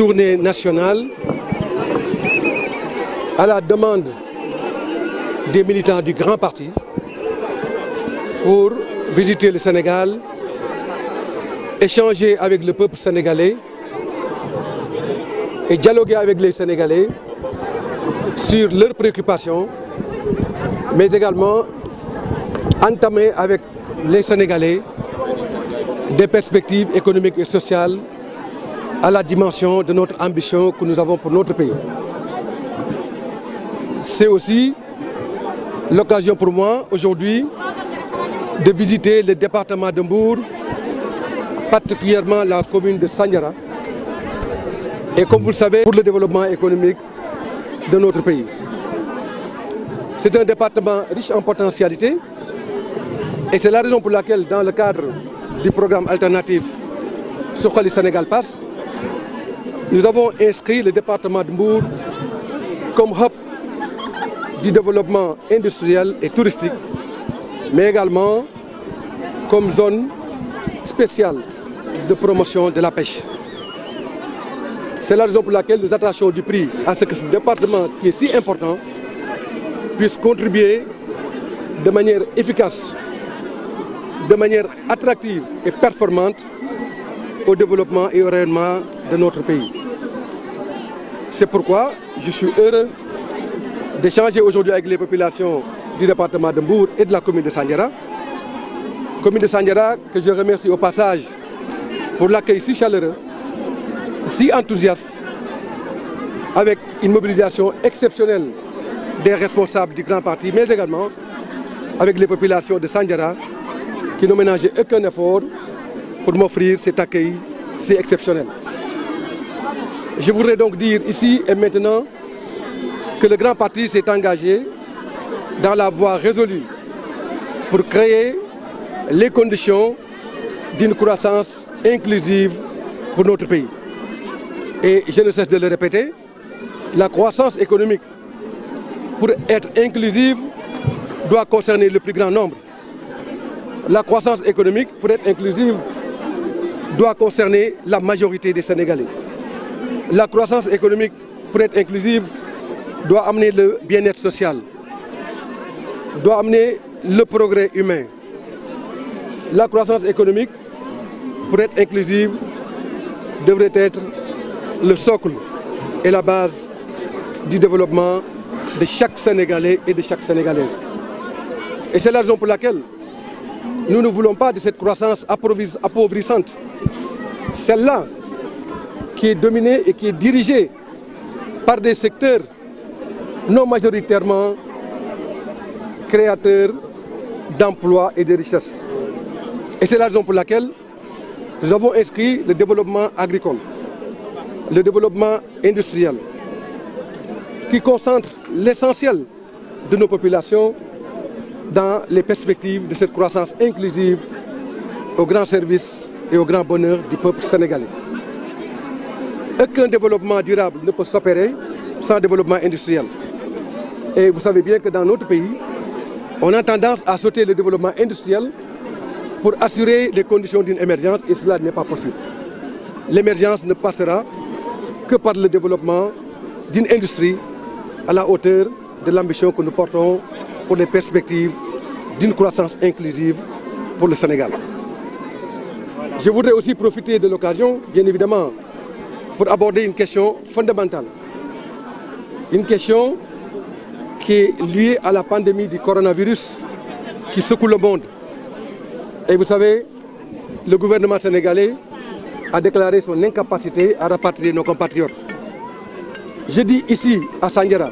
journée nationale à la demande des militants du grand parti pour visiter le Sénégal, échanger avec le peuple sénégalais et dialoguer avec les Sénégalais sur leurs préoccupations, mais également entamer avec les Sénégalais des perspectives économiques et sociales à la dimension de notre ambition que nous avons pour notre pays. C'est aussi l'occasion pour moi aujourd'hui de visiter le département de Mbour, particulièrement la commune de Sandiara, et comme vous le savez, pour le développement économique de notre pays. C'est un département riche en potentialité et c'est la raison pour laquelle, dans le cadre du programme alternatif Suxali Sénégal Pass, nous avons inscrit le département de Mbour comme hub du développement industriel et touristique, mais également comme zone spéciale de promotion de la pêche. C'est la raison pour laquelle nous attachons du prix à ce que ce département qui est si important puisse contribuer de manière efficace, de manière attractive et performante au développement et au rayonnement de notre pays. C'est pourquoi je suis heureux d'échanger aujourd'hui avec les populations du département de Mbour et de la commune de Sandiara. Commune de Sandiara que je remercie au passage pour l'accueil si chaleureux, si enthousiaste, avec une mobilisation exceptionnelle des responsables du grand parti, mais également avec les populations de Sandiara qui n'ont ménagé aucun effort pour m'offrir cet accueil si exceptionnel. Je voudrais donc dire ici et maintenant que le grand parti s'est engagé dans la voie résolue pour créer les conditions d'une croissance inclusive pour notre pays. Et je ne cesse de le répéter, la croissance économique, pour être inclusive, doit concerner le plus grand nombre. La croissance économique, pour être inclusive, doit concerner la majorité des Sénégalais. La croissance économique, pour être inclusive, doit amener le bien-être social, doit amener le progrès humain. La croissance économique, pour être inclusive, devrait être le socle et la base du développement de chaque Sénégalais et de chaque Sénégalaise. Et c'est la raison pour laquelle nous ne voulons pas de cette croissance appauvrissante. Celle-là qui est dominée et qui est dirigée par des secteurs non majoritairement créateurs d'emplois et de richesses. Et c'est la raison pour laquelle nous avons inscrit le développement agricole, le développement industriel, qui concentre l'essentiel de nos populations dans les perspectives de cette croissance inclusive au grand service et au grand bonheur du peuple sénégalais. Aucun développement durable ne peut s'opérer sans développement industriel. Et vous savez bien que dans notre pays, on a tendance à sauter le développement industriel pour assurer les conditions d'une émergence et cela n'est pas possible. L'émergence ne passera que par le développement d'une industrie à la hauteur de l'ambition que nous portons pour les perspectives d'une croissance inclusive pour le Sénégal. Je voudrais aussi profiter de l'occasion, bien évidemment, pour aborder une question fondamentale. Une question qui est liée à la pandémie du coronavirus qui secoue le monde. Et vous savez, le gouvernement sénégalais a déclaré son incapacité à rapatrier nos compatriotes. Je dis ici, à Sandiara,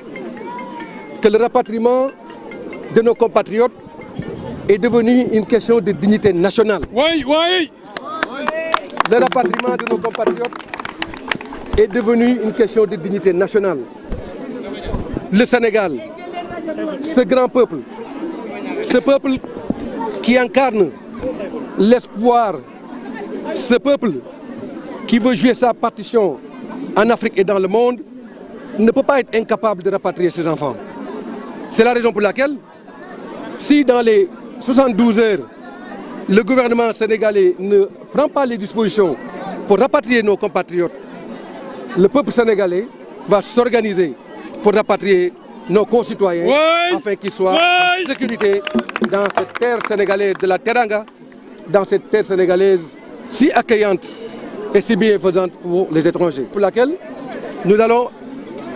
que le rapatriement de nos compatriotes est devenu une question de dignité nationale. Oui, oui. Le rapatriement de nos compatriotes est devenu une question de dignité nationale. Le Sénégal, ce grand peuple, ce peuple qui incarne l'espoir, ce peuple qui veut jouer sa partition en Afrique et dans le monde, ne peut pas être incapable de rapatrier ses enfants. C'est la raison pour laquelle, si dans les 72 heures, le gouvernement sénégalais ne prend pas les dispositions pour rapatrier nos compatriotes, le peuple sénégalais va s'organiser pour rapatrier nos concitoyens afin qu'ils soient en sécurité dans cette terre sénégalaise de la Teranga, dans cette terre sénégalaise si accueillante et si bienfaisante pour les étrangers, pour laquelle nous allons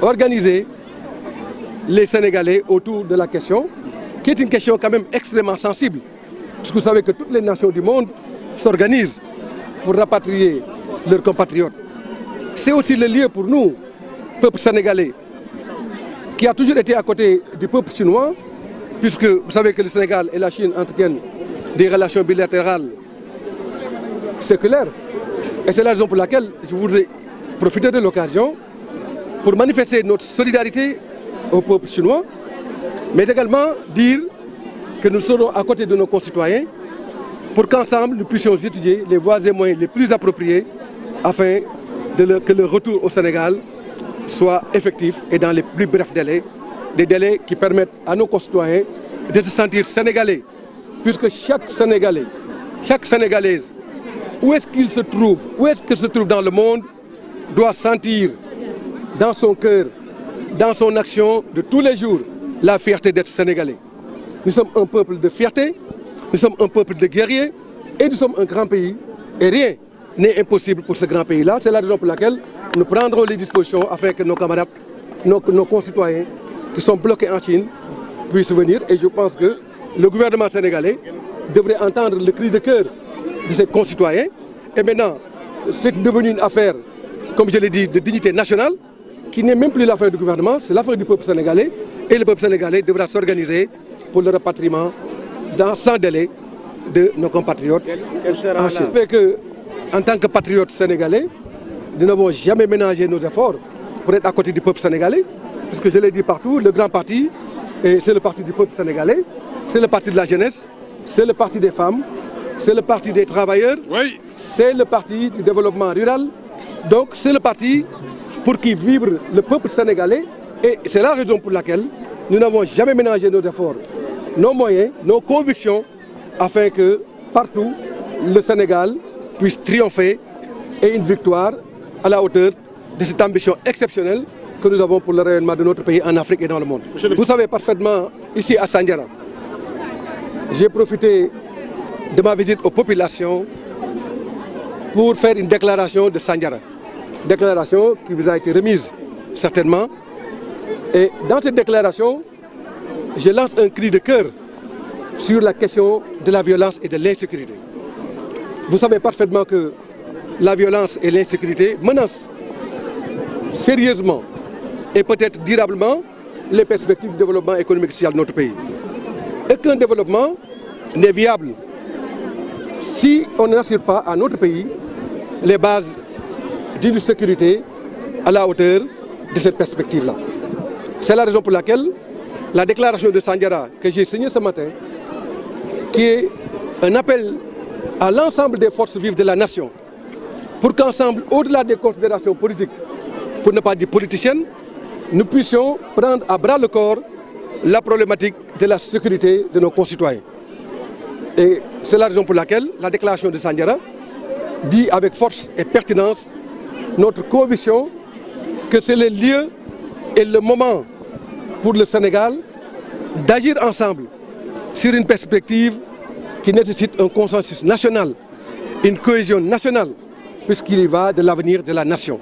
organiser les Sénégalais autour de la question, qui est une question quand même extrêmement sensible, parce que vous savez que toutes les nations du monde s'organisent pour rapatrier leurs compatriotes. C'est aussi le lieu pour nous, peuple sénégalais, qui a toujours été à côté du peuple chinois, puisque vous savez que le Sénégal et la Chine entretiennent des relations bilatérales séculaires. Et c'est la raison pour laquelle je voudrais profiter de l'occasion pour manifester notre solidarité au peuple chinois, mais également dire que nous serons à côté de nos concitoyens pour qu'ensemble nous puissions étudier les voies et moyens les plus appropriés afin que le retour au Sénégal soit effectif et dans les plus brefs délais, des délais qui permettent à nos concitoyens de se sentir sénégalais, puisque chaque Sénégalais, chaque Sénégalaise, où est-ce qu'il se trouve, où est-ce qu'il se trouve dans le monde, doit sentir dans son cœur, dans son action de tous les jours, la fierté d'être sénégalais. Nous sommes un peuple de fierté, nous sommes un peuple de guerriers et nous sommes un grand pays et rien n'est impossible pour ce grand pays-là. C'est la raison pour laquelle nous prendrons les dispositions afin que nos camarades, nos concitoyens qui sont bloqués en Chine puissent venir. Et je pense que le gouvernement sénégalais devrait entendre le cri de cœur de ses concitoyens. Et maintenant, c'est devenu une affaire, comme je l'ai dit, de dignité nationale, qui n'est même plus l'affaire du gouvernement, c'est l'affaire du peuple sénégalais. Et le peuple sénégalais devra s'organiser pour le rapatriement sans délai de nos compatriotes en Chine. En tant que patriotes sénégalais, nous n'avons jamais ménagé nos efforts pour être à côté du peuple sénégalais, puisque je l'ai dit partout, le grand parti, c'est le parti du peuple sénégalais, c'est le parti de la jeunesse, c'est le parti des femmes, c'est le parti des travailleurs, c'est le parti du développement rural, donc c'est le parti pour qui vibre le peuple sénégalais, et c'est la raison pour laquelle nous n'avons jamais ménagé nos efforts, nos moyens, nos convictions, afin que partout le Sénégal puisse triompher et une victoire à la hauteur de cette ambition exceptionnelle que nous avons pour le rayonnement de notre pays en Afrique et dans le monde. Vous savez parfaitement, ici à Sandiara, j'ai profité de ma visite aux populations pour faire une déclaration de Sandiara. Déclaration qui vous a été remise certainement. Et dans cette déclaration, je lance un cri de cœur sur la question de la violence et de l'insécurité. Vous savez parfaitement que la violence et l'insécurité menacent sérieusement et peut-être durablement les perspectives de développement économique et social de notre pays. Et qu'un développement n'est viable si on n'assure pas à notre pays les bases d'une sécurité à la hauteur de cette perspective-là. C'est la raison pour laquelle la déclaration de Sandiara que j'ai signée ce matin, qui est un appel à l'ensemble des forces vives de la nation, pour qu'ensemble, au-delà des considérations politiques, pour ne pas dire politiciennes, nous puissions prendre à bras le corps la problématique de la sécurité de nos concitoyens. Et c'est la raison pour laquelle la déclaration de Sandiara dit avec force et pertinence notre conviction que c'est le lieu et le moment pour le Sénégal d'agir ensemble sur une perspective qui nécessite un consensus national, une cohésion nationale, puisqu'il y va de l'avenir de la nation.